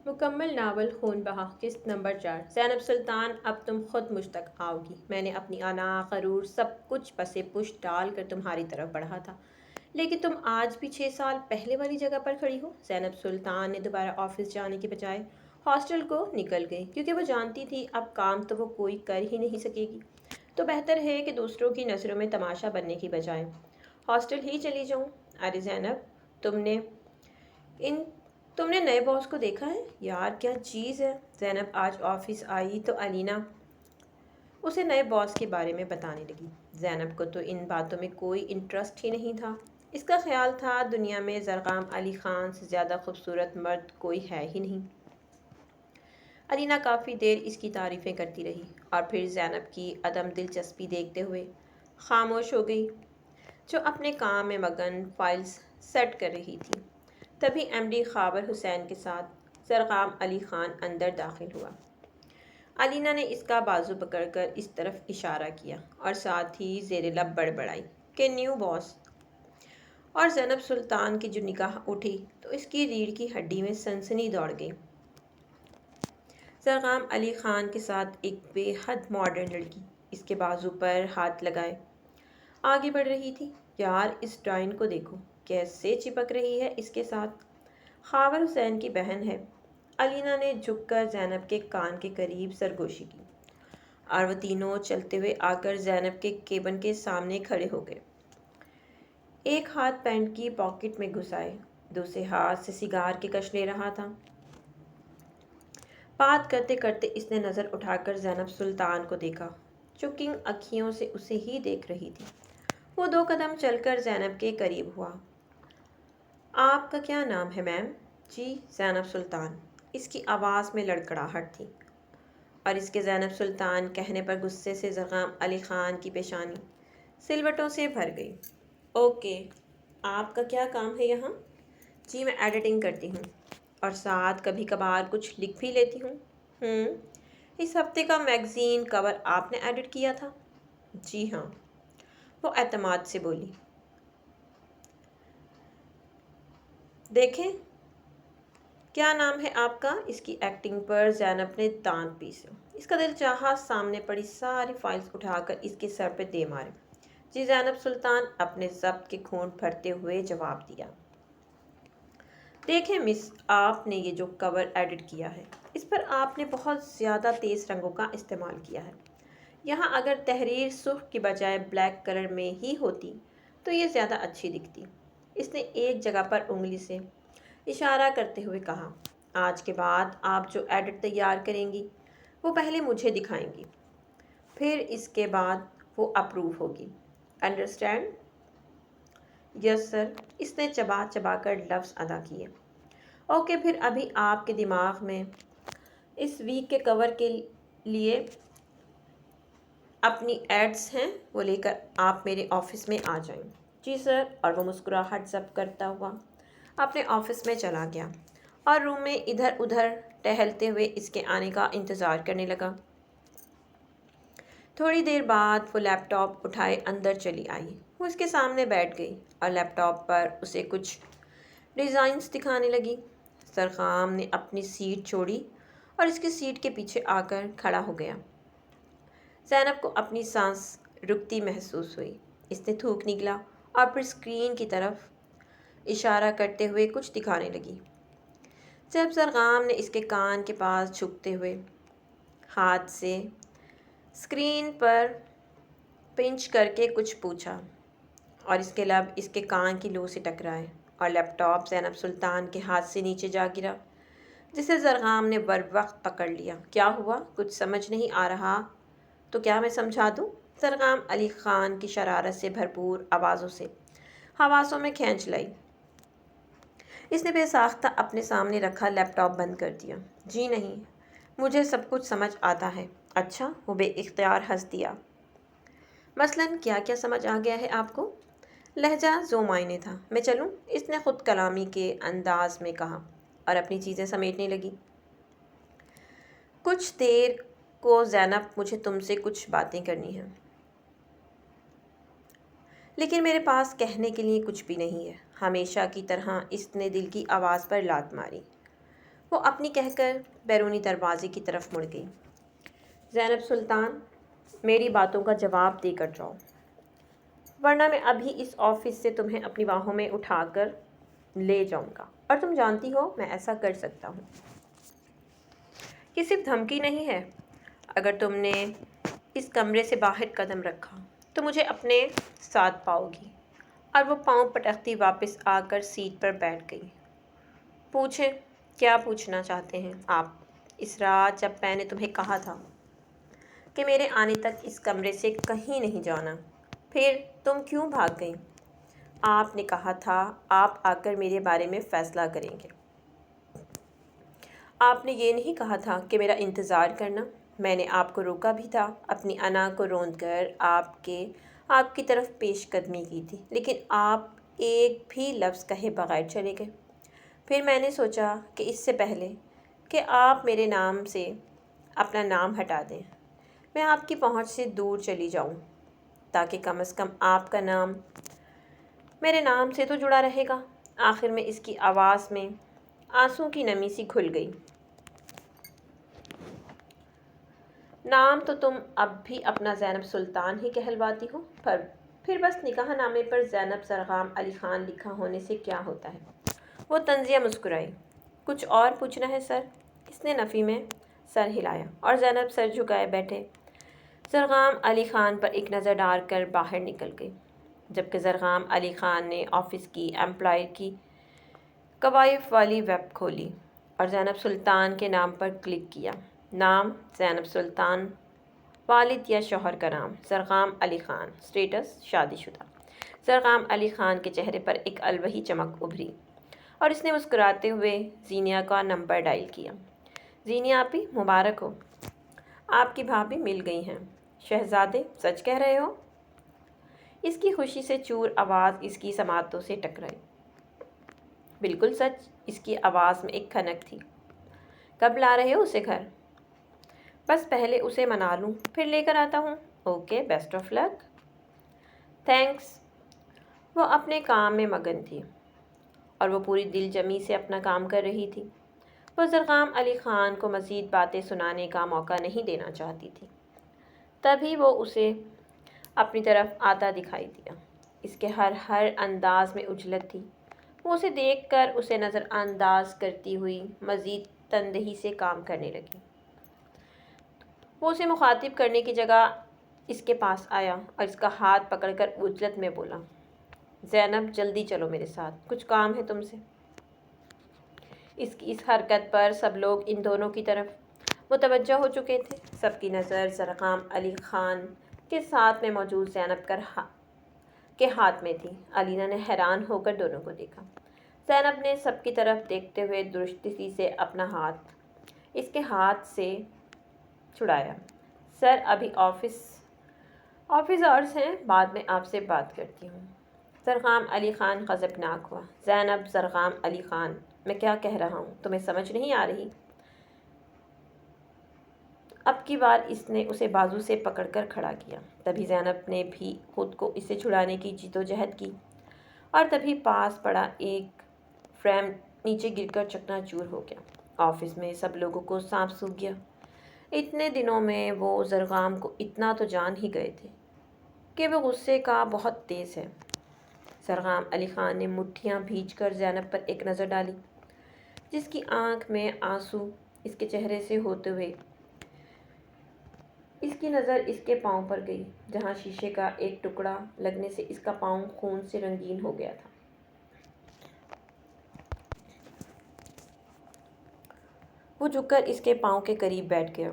مکمل ناول خون بہا قسط نمبر 4 زینب سلطان اب تم خود مجھ تک آؤ گی۔ میں نے اپنی انا غرور سب کچھ پسے پشت ڈال کر تمہاری طرف بڑھا تھا، لیکن تم آج بھی 6 سال پہلے والی جگہ پر کھڑی ہو۔ زینب سلطان نے دوبارہ آفس جانے کے بجائے ہاسٹل کو نکل گئی، کیونکہ وہ جانتی تھی اب کام تو وہ کوئی کر ہی نہیں سکے گی، تو بہتر ہے کہ دوسروں کی نظروں میں تماشا بننے کی بجائے ہاسٹل ہی چلی جاؤں۔ ارے زینب، تم نے ان تم نے نئے باس کو دیکھا ہے؟ یار کیا چیز ہے! زینب آج آفس آئی تو علینا اسے نئے باس کے بارے میں بتانے لگی۔ زینب کو تو ان باتوں میں کوئی انٹرسٹ ہی نہیں تھا۔ اس کا خیال تھا دنیا میں زرقام علی خان سے زیادہ خوبصورت مرد کوئی ہے ہی نہیں۔ علینا کافی دیر اس کی تعریفیں کرتی رہی اور پھر زینب کی عدم دلچسپی دیکھتے ہوئے خاموش ہو گئی، جو اپنے کام میں مگن فائلز سیٹ کر رہی تھی۔ تبھی ایم ڈی خاور حسین کے ساتھ زرقام علی خان اندر داخل ہوا۔ علینا نے اس کا بازو پکڑ کر اس طرف اشارہ کیا اور ساتھ ہی زیر لب بڑبڑائی کہ نیو باس۔ اور زینب سلطان کی جو نگاہ اٹھی تو اس کی ریڑھ کی ہڈی میں سنسنی دوڑ گئی۔ زرقام علی خان کے ساتھ ایک بے حد ماڈرن لڑکی اس کے بازو پر ہاتھ لگائے آگے بڑھ رہی تھی۔ یار اس ڈائن کو دیکھو، کیسے چپک رہی ہے اس کے ساتھ۔ خاور حسین کی بہن ہے۔ علینا نے جھک کر زینب کے کان کے قریب سرگوشی کی اور وہ تینوں چلتے ہوئے آ کر زینب کے کیبن کے سامنے کھڑے ہو گئے۔ ایک ہاتھ پینٹ کی پاکٹ میں گھسائے دوسرے ہاتھ سے سگار کی کش لے رہا تھا۔ بات کرتے کرتے اس نے نظر اٹھا کر زینب سلطان کو دیکھا، جو کنگ اکھیوں سے اسے ہی دیکھ رہی تھی۔ وہ 2 قدم چل کر زینب کے قریب ہوا۔ آپ کا کیا نام ہے میم؟ جی زینب سلطان۔ اس کی آواز میں لڑکڑاہٹ تھی اور اس کے زینب سلطان کہنے پر غصے سے زرقام علی خان کی پیشانی سلوٹوں سے بھر گئی۔ اوکے، آپ کا کیا کام ہے یہاں؟ جی میں ایڈیٹنگ کرتی ہوں اور ساتھ کبھی کبھار کچھ لکھ بھی لیتی ہوں۔ اس ہفتے کا میگزین کور آپ نے ایڈٹ کیا تھا؟ جی ہاں، وہ اعتماد سے بولی۔ دیکھیں، کیا نام ہے آپ کا؟ اس کی ایکٹنگ پر زینب نے دانت پیسے۔ اس کا دل چاہا سامنے پڑی ساری فائلز اٹھا کر اس کے سر پہ دے مارے۔ جی زینب سلطان اپنے ضبط کے گھونٹ بھرتے ہوئے جواب دیا۔ دیکھیں مس، آپ نے یہ جو کور ایڈٹ کیا ہے اس پر آپ نے بہت زیادہ تیز رنگوں کا استعمال کیا ہے۔ یہاں اگر تحریر سرخ کی بجائے بلیک کلر میں ہی ہوتی تو یہ زیادہ اچھی دکھتی۔ اس نے ایک جگہ پر انگلی سے اشارہ کرتے ہوئے کہا۔ آج کے بعد آپ جو ایڈٹ تیار کریں گی وہ پہلے مجھے دکھائیں گی، پھر اس کے بعد وہ اپروو ہوگی۔ انڈرسٹینڈ؟ یس سر، اس نے چبا چبا کر لفظ ادا کیے۔ اوکے، پھر ابھی آپ کے دماغ میں اس ویک کے کور کے لیے اپنی ایڈس ہیں، وہ لے کر آپ میرے آفس میں آ جائیں۔ جی سر، اور وہ مسکراہٹ ضبط کرتا ہوا اپنے آفس میں چلا گیا اور روم میں ادھر ادھر ٹہلتے ہوئے اس کے آنے کا انتظار کرنے لگا۔ تھوڑی دیر بعد وہ لیپ ٹاپ اٹھائے اندر چلی آئی۔ وہ اس کے سامنے بیٹھ گئی اور لیپ ٹاپ پر اسے کچھ ڈیزائنز دکھانے لگی۔ زرقام نے اپنی سیٹ چھوڑی اور اس کی سیٹ کے پیچھے آ کر کھڑا ہو گیا۔ زینب کو اپنی سانس رکتی محسوس ہوئی۔ اس نے تھوک نگلا اور پھر اسکرین کی طرف اشارہ کرتے ہوئے کچھ دکھانے لگی۔ جب زرقام نے اس کے کان کے پاس جھکتے ہوئے ہاتھ سے اسکرین پر پنچ کر کے کچھ پوچھا اور اس کے لب اس کے کان کی لو سے ٹکرائے اور لیپ ٹاپ زینب سلطان کے ہاتھ سے نیچے جا گرا، جسے زرقام نے بروقت پکڑ لیا۔ کیا ہوا؟ کچھ سمجھ نہیں آ رہا تو کیا میں سمجھا دوں؟ زرقام علی خان کی شرارت سے بھرپور آوازوں سے حواسوں میں کھینچ لائی۔ اس نے بے ساختہ اپنے سامنے رکھا لیپ ٹاپ بند کر دیا۔ جی نہیں، مجھے سب کچھ سمجھ آتا ہے۔ اچھا، وہ بے اختیار ہنس دیا۔ مثلاً کیا کیا سمجھ آ گیا ہے آپ کو؟ لہجہ ذو معنی تھا۔ میں چلوں؟ اس نے خود کلامی کے انداز میں کہا اور اپنی چیزیں سمیٹنے لگی۔ کچھ دیر کو زینب، مجھے تم سے کچھ باتیں کرنی ہیں، لیکن میرے پاس کہنے کے لیے کچھ بھی نہیں ہے۔ ہمیشہ کی طرح اس نے دل کی آواز پر لات ماری۔ وہ اپنی کہہ کر بیرونی دروازے کی طرف مڑ گئی۔ زینب سلطان، میری باتوں کا جواب دے کر جاؤ، ورنہ میں ابھی اس آفس سے تمہیں اپنی باہوں میں اٹھا کر لے جاؤں گا، اور تم جانتی ہو میں ایسا کر سکتا ہوں۔ یہ صرف دھمکی نہیں ہے۔ اگر تم نے اس کمرے سے باہر قدم رکھا تو مجھے اپنے ساتھ پاؤ گی۔ اور وہ پاؤں پٹکتی واپس آ کر سیٹ پر بیٹھ گئی۔ پوچھیں، کیا پوچھنا چاہتے ہیں آپ؟ اس رات جب میں نے تمہیں کہا تھا کہ میرے آنے تک اس کمرے سے کہیں نہیں جانا، پھر تم کیوں بھاگ گئیں؟ آپ نے کہا تھا آپ آ کر میرے بارے میں فیصلہ کریں گے۔ آپ نے یہ نہیں کہا تھا کہ میرا انتظار کرنا؟ میں نے آپ کو روکا بھی تھا، اپنی انا کو روند کر آپ کی طرف پیش قدمی کی تھی، لیکن آپ ایک بھی لفظ کہے بغیر چلے گئے۔ پھر میں نے سوچا کہ اس سے پہلے کہ آپ میرے نام سے اپنا نام ہٹا دیں، میں آپ کی پہنچ سے دور چلی جاؤں، تاکہ کم از کم آپ کا نام میرے نام سے تو جڑا رہے گا۔ آخر میں اس کی آواز میں آنسوں کی نمی سی گھل گئی۔ نام تو تم اب بھی اپنا زینب سلطان ہی کہلواتی ہو، پھر بس نکاح نامے پر زینب زرغام علی خان لکھا ہونے سے کیا ہوتا ہے؟ وہ طنزیہ مسکرائی۔ کچھ اور پوچھنا ہے سر؟ اس نے نفی میں سر ہلایا اور زینب سر جھکائے بیٹھے زرغام علی خان پر ایک نظر ڈال کر باہر نکل گئی، جبکہ زرغام علی خان نے آفس کی امپلائر کی کوائف والی ویب کھولی اور زینب سلطان کے نام پر کلک کیا۔ نام زینب سلطان، والد یا شوہر کا نام زرغام علی خان، اسٹیٹس شادی شدہ۔ زرغام علی خان کے چہرے پر ایک الوہی چمک ابھری اور اس نے مسکراتے ہوئے زینیا کا نمبر ڈائل کیا۔ زینیا آپی، مبارک ہو، آپ کی بھابھی مل گئی ہیں۔ شہزادے، سچ کہہ رہے ہو؟ اس کی خوشی سے چور آواز اس کی سماعتوں سے ٹکرائی۔ بالکل سچ، اس کی آواز میں ایک کھنک تھی۔ کب لا رہے ہو اسے گھر؟ بس پہلے اسے منا لوں، پھر لے کر آتا ہوں۔ Okay, best of luck. Thanks. وہ اپنے کام میں مگن تھی اور وہ پوری دل جمی سے اپنا کام کر رہی تھی۔ وہ زرغام علی خان کو مزید باتیں سنانے کا موقع نہیں دینا چاہتی تھی۔ تبھی وہ اسے اپنی طرف آتا دکھائی دیا۔ اس کے ہر انداز میں اجلت تھی۔ وہ اسے دیکھ کر اسے نظر انداز کرتی ہوئی مزید تندہی سے کام کرنے لگی۔ وہ اسے مخاطب کرنے کی جگہ اس کے پاس آیا اور اس کا ہاتھ پکڑ کر اجلت میں بولا، زینب جلدی چلو میرے ساتھ، کچھ کام ہے تم سے۔ اس کی اس حرکت پر سب لوگ ان دونوں کی طرف متوجہ ہو چکے تھے۔ سب کی نظر زرغام علی خان کے ساتھ میں موجود زینب کے ہاتھ میں تھی۔ علینا نے حیران ہو کر دونوں کو دیکھا۔ زینب نے سب کی طرف دیکھتے ہوئے درستی سے اپنا ہاتھ اس کے ہاتھ سے چھڑایا۔ سر، ابھی آفس آورز ہیں، بعد میں آپ سے بات کرتی ہوں۔ زرغام علی خان غضبناک ہوا۔ زینب، زرغام علی خان، میں کیا کہہ رہا ہوں تمہیں سمجھ نہیں آ رہی؟ اب کی بار اس نے اسے بازو سے پکڑ کر کھڑا کیا۔ تبھی زینب نے بھی خود کو اسے چھڑانے کی جدوجہد کی اور تبھی پاس پڑا ایک فریم نیچے گر کر چکنا چور ہو گیا۔ آفس میں سب لوگوں کو سانپ سونگھ گیا۔ اتنے دنوں میں وہ زرغام کو اتنا تو جان ہی گئے تھے کہ وہ غصے کا بہت تیز ہے۔ زرغام علی خان نے مٹھیاں بھیج کر زینب پر ایک نظر ڈالی، جس کی آنکھ میں آنسو اس کے چہرے سے ہوتے ہوئے اس کی نظر اس کے پاؤں پر گئی، جہاں شیشے کا ایک ٹکڑا لگنے سے اس کا پاؤں خون سے رنگین ہو گیا تھا۔ وہ جھک کر اس کے پاؤں کے قریب بیٹھ گیا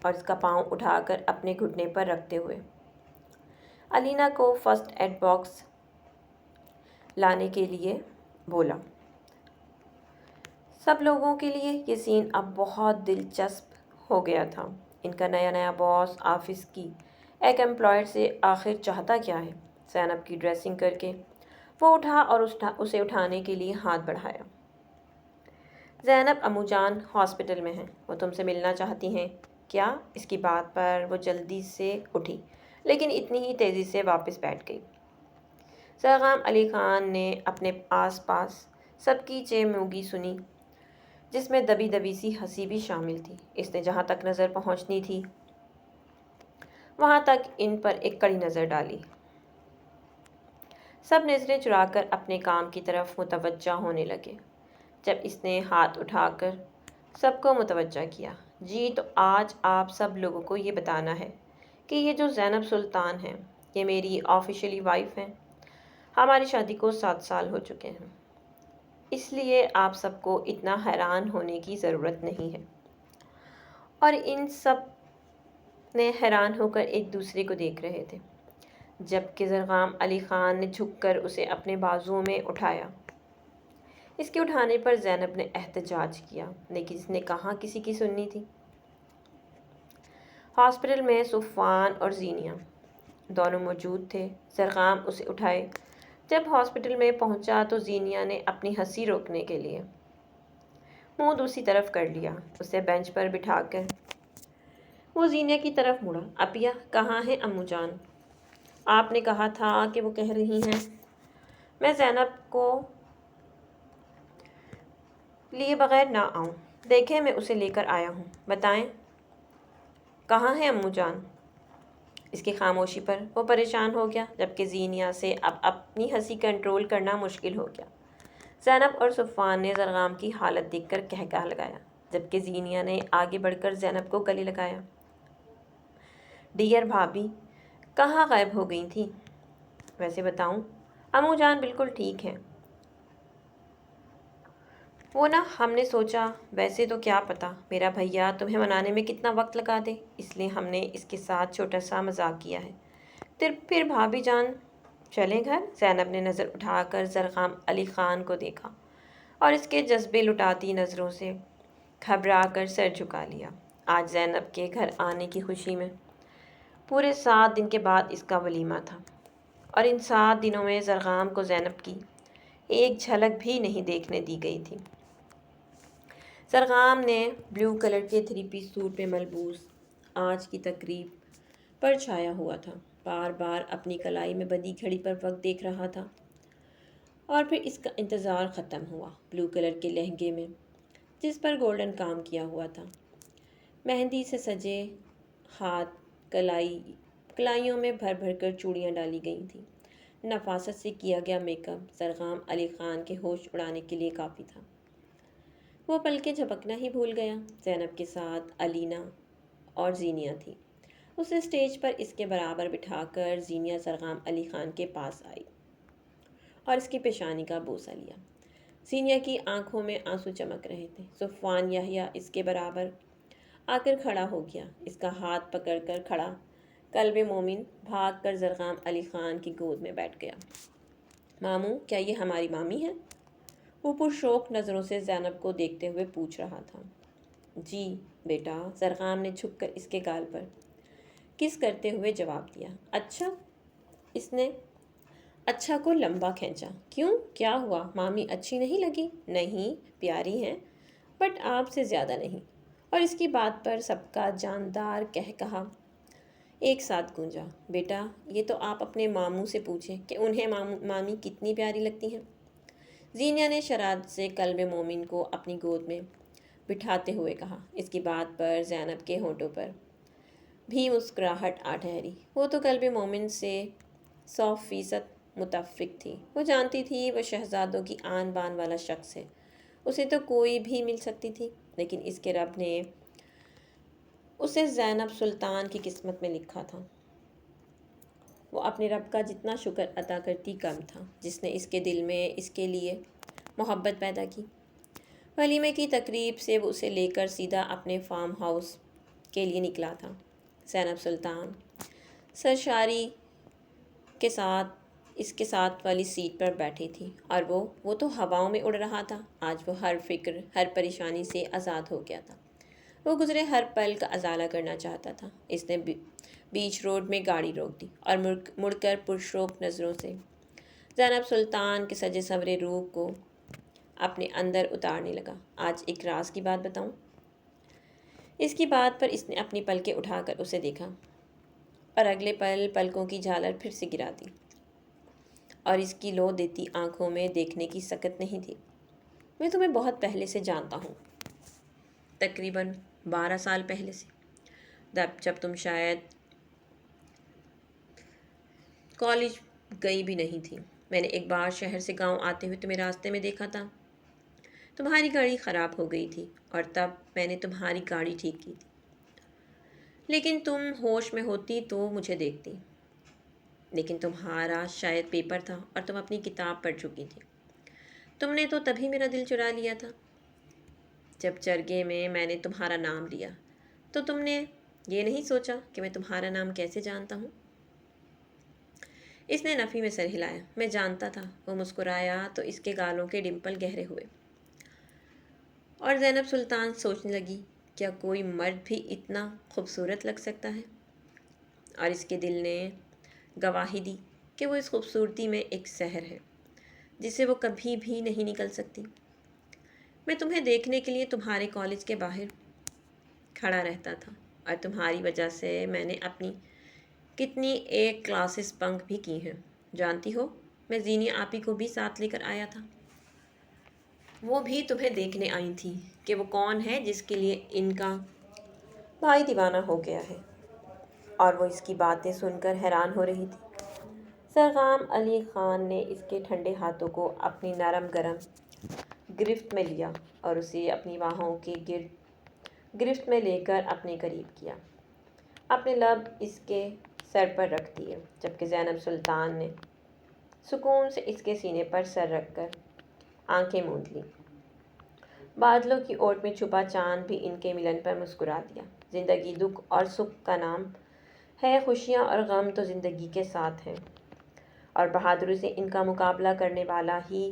اور اس کا پاؤں اٹھا کر اپنے گھٹنے پر رکھتے ہوئے علینا کو فرسٹ ایڈ باکس لانے کے لیے بولا۔ سب لوگوں کے لیے یہ سین اب بہت دلچسپ ہو گیا تھا۔ ان کا نیا باس آفس کی ایک امپلائر سے آخر چاہتا کیا ہے؟ زینب کی ڈریسنگ کر کے وہ اٹھا اور اسے اٹھانے کے لیے ہاتھ بڑھایا۔ زینب، امو جان ہاسپٹل میں ہیں، وہ تم سے ملنا چاہتی ہیں۔ کیا؟ اس کی بات پر وہ جلدی سے اٹھی، لیکن اتنی ہی تیزی سے واپس بیٹھ گئی۔ زرغام علی خان نے اپنے آس پاس سب کی چہ موگی سنی، جس میں دبی دبی سی ہنسی بھی شامل تھی۔ اس نے جہاں تک نظر پہنچنی تھی وہاں تک ان پر ایک کڑی نظر ڈالی۔ سب نظریں چرا کر اپنے کام کی طرف متوجہ ہونے لگے۔ جب اس نے ہاتھ اٹھا کر سب کو متوجہ کیا، جی تو آج آپ سب لوگوں کو یہ بتانا ہے کہ یہ جو زینب سلطان ہیں یہ میری آفیشیلی وائف ہیں۔ ہماری شادی کو 7 سال ہو چکے ہیں، اس لیے آپ سب کو اتنا حیران ہونے کی ضرورت نہیں ہے۔ اور ان سب نے حیران ہو کر ایک دوسرے کو دیکھ رہے تھے، جبکہ زرغام علی خان نے جھک کر اسے اپنے بازوؤں میں اٹھایا۔ اس کے اٹھانے پر زینب نے احتجاج کیا، لیکن اس نے کہاں کسی کی سننی تھی۔ ہاسپٹل میں صفوان اور زینیہ دونوں موجود تھے۔ زرغام اسے اٹھائے۔ جب ہاسپٹل میں پہنچا تو زینیہ نے اپنی ہنسی روکنے کے لیے منہ دوسری طرف کر لیا۔ اسے بینچ پر بٹھا کر وہ زینیہ کی طرف مڑا۔ اپیہ، کہاں ہیں امو جان؟ آپ نے کہا تھا کہ وہ کہہ رہی ہیں میں زینب کو لیے بغیر نہ آؤں۔ دیکھیں میں اسے لے کر آیا ہوں، بتائیں کہاں ہے امو جان؟ اس کی خاموشی پر وہ پریشان ہو گیا، جبکہ زینیہ سے اب اپنی ہنسی کنٹرول کرنا مشکل ہو گیا۔ زینب اور صفوان نے زرغام کی حالت دیکھ کر قہقہہ لگایا، جبکہ زینیہ نے آگے بڑھ کر زینب کو گلے لگایا۔ ڈیئر بھابی، کہاں غائب ہو گئی تھی؟ ویسے بتاؤں، امو جان بالکل ٹھیک ہیں۔ وہ نا ہم نے سوچا ویسے تو کیا پتہ میرا بھیا تمہیں منانے میں کتنا وقت لگا دے، اس لیے ہم نے اس کے ساتھ چھوٹا سا مذاق کیا ہے۔ پھر بھابی جان چلیں گھر؟ زینب نے نظر اٹھا کر زرغام علی خان کو دیکھا اور اس کے جذبے لٹاتی نظروں سے گھبرا کر سر جھکا لیا۔ آج زینب کے گھر آنے کی خوشی میں پورے 7 دن کے بعد اس کا ولیمہ تھا، اور ان 7 دنوں میں زرغام کو زینب کی ایک جھلک بھی نہیں دیکھنے دی گئی تھی۔ زرغام نے بلیو کلر کے 3 پیس سوٹ میں ملبوس آج کی تقریب پر چھایا ہوا تھا، بار بار اپنی کلائی میں بندھی گھڑی پر وقت دیکھ رہا تھا، اور پھر اس کا انتظار ختم ہوا۔ بلیو کلر کے لہنگے میں جس پر گولڈن کام کیا ہوا تھا، مہندی سے سجے ہاتھ، کلائیوں میں بھر بھر کر چوڑیاں ڈالی گئی تھیں، نفاست سے کیا گیا میک اپ زرغام علی خان کے ہوش اڑانے کے لیے کافی تھا۔ وہ پلکیں جھپکنا ہی بھول گیا۔ زینب کے ساتھ علینا اور زینیہ تھی۔ اسے اسٹیج پر اس کے برابر بٹھا کر زینیہ زرغام علی خان کے پاس آئی اور اس کی پیشانی کا بوسہ لیا۔ زینیہ کی آنکھوں میں آنسو چمک رہے تھے۔ صفوان یحییٰ اس کے برابر آ کر کھڑا ہو گیا، اس کا ہاتھ پکڑ کر کھڑا قلب مومن بھاگ کر زرغام علی خان کی گود میں بیٹھ گیا۔ ماموں، کیا یہ ہماری مامی ہے؟ وہ پرشوق نظروں سے زینب کو دیکھتے ہوئے پوچھ رہا تھا۔ جی بیٹا، زرغام نے جھک کر اس کے گال پر کس کرتے ہوئے جواب دیا۔ اچھا؟ اس نے اچھا کو لمبا کھینچا۔ کیوں، کیا ہوا؟ مامی اچھی نہیں لگی؟ نہیں، پیاری ہیں، بٹ آپ سے زیادہ نہیں۔ اور اس کی بات پر سب کا جاندار قہقہا ایک ساتھ گونجا۔ بیٹا، یہ تو آپ اپنے ماموں سے پوچھیں کہ انہیں مامی کتنی پیاری لگتی ہیں۔ زینیہ نے شرارت سے قلب مومن کو اپنی گود میں بٹھاتے ہوئے کہا۔ اس کی بات پر زینب کے ہونٹوں پر بھی مسکراہٹ آ ٹھہری۔ وہ تو قلب مومن سے 100% متفق تھی۔ وہ جانتی تھی وہ شہزادوں کی آن بان والا شخص ہے، اسے تو کوئی بھی مل سکتی تھی، لیکن اس کے رب نے اسے زینب سلطان کی قسمت میں لکھا تھا۔ وہ اپنے رب کا جتنا شکر ادا کرتی کم تھا، جس نے اس کے دل میں اس کے لیے محبت پیدا کی۔ ولیمے کی تقریب سے وہ اسے لے کر سیدھا اپنے فارم ہاؤس کے لیے نکلا تھا۔ زینب سلطان سرشاری کے ساتھ اس کے ساتھ والی سیٹ پر بیٹھی تھی، اور وہ تو ہواؤں میں اڑ رہا تھا۔ آج وہ ہر فکر، ہر پریشانی سے آزاد ہو گیا تھا۔ وہ گزرے ہر پل کا ازالہ کرنا چاہتا تھا۔ اس نے بیچ روڈ میں گاڑی روک دی اور مڑ کر پرشوق نظروں سے زینب سلطان کے سجے سنورے روپ کو اپنے اندر اتارنے لگا۔ آج ایک راز کی بات بتاؤں؟ اس کی بات پر اس نے اپنی پلکیں اٹھا کر اسے دیکھا، اور اگلے پل پلکوں کی جھالر پھر سے گرا دی، اور اس کی لو دیتی آنکھوں میں دیکھنے کی سکت نہیں تھی۔ میں تمہیں بہت پہلے سے جانتا ہوں۔ تقریباً 12 سال پہلے سے، جب تم شاید کالج گئی بھی نہیں تھی۔ میں نے ایک بار شہر سے گاؤں آتے ہوئے تمہیں راستے میں دیکھا تھا۔ تمہاری گاڑی خراب ہو گئی تھی اور تب میں نے تمہاری گاڑی ٹھیک کی تھی، لیکن تم ہوش میں ہوتی تو مجھے دیکھتی۔ لیکن تمہارا شاید پیپر تھا اور تم اپنی کتاب پڑھ چکی تھی۔ تم نے تو تبھی میرا دل چرا لیا تھا۔ جب چرگے میں نے تمہارا نام لیا تو تم نے یہ نہیں سوچا کہ میں تمہارا نام کیسے جانتا ہوں؟ اس نے نفی میں سر ہلایا۔ میں جانتا تھا۔ وہ مسکرایا تو اس کے گالوں کے ڈمپل گہرے ہوئے، اور زینب سلطان سوچنے لگی، کیا کوئی مرد بھی اتنا خوبصورت لگ سکتا ہے؟ اور اس کے دل نے گواہی دی کہ وہ اس خوبصورتی میں ایک سحر ہے جسے وہ کبھی بھی نہیں نکل سکتی۔ میں تمہیں دیکھنے کے لیے تمہارے کالج کے باہر کھڑا رہتا تھا، اور تمہاری وجہ سے میں نے اپنی کتنی ایک کلاسز بنک بھی کی ہیں۔ جانتی ہو، میں زینی آپی کو بھی ساتھ لے کر آیا تھا۔ وہ بھی تمہیں دیکھنے آئی تھی کہ وہ کون ہے جس کے لیے ان کا بھائی دیوانہ ہو گیا ہے، اور وہ اس کی باتیں سن کر حیران ہو رہی تھی۔ سرغام علی خان نے اس کے ٹھنڈے ہاتھوں کو اپنی نرم گرم گرفت میں لیا اور اسے اپنی باہوں کے گرفت میں لے کر اپنے قریب کیا، اپنے لب اس کے سر پر رکھ دیے، جبکہ زینب سلطان نے سکون سے اس کے سینے پر سر رکھ کر آنکھیں موند لیں۔ بادلوں کی اوٹ میں چھپا چاند بھی ان کے ملن پر مسکرا دیا۔ زندگی دکھ اور سکھ کا نام ہے، خوشیاں اور غم تو زندگی کے ساتھ ہیں، اور بہادری سے ان کا مقابلہ کرنے والا ہی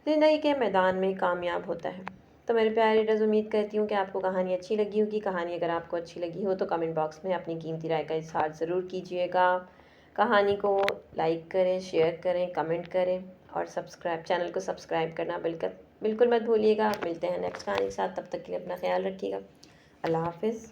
زندگی کے میدان میں کامیاب ہوتا ہے۔ تو میرے پیارے ریڈرز، امید کرتی ہوں کہ آپ کو کہانی اچھی لگی ہوگی۔ کہانی اگر آپ کو اچھی لگی ہو تو کمنٹ باکس میں اپنی قیمتی رائے کا اظہار ضرور کیجیے گا۔ کہانی کو لائک کریں، شیئر کریں، کمنٹ کریں، اور چینل کو سبسکرائب کرنا بالکل مت بھولیے گا۔ ملتے ہیں نیکسٹ کہانی کے ساتھ، تب تک کے لیے اپنا خیال رکھیے گا۔ اللہ حافظ۔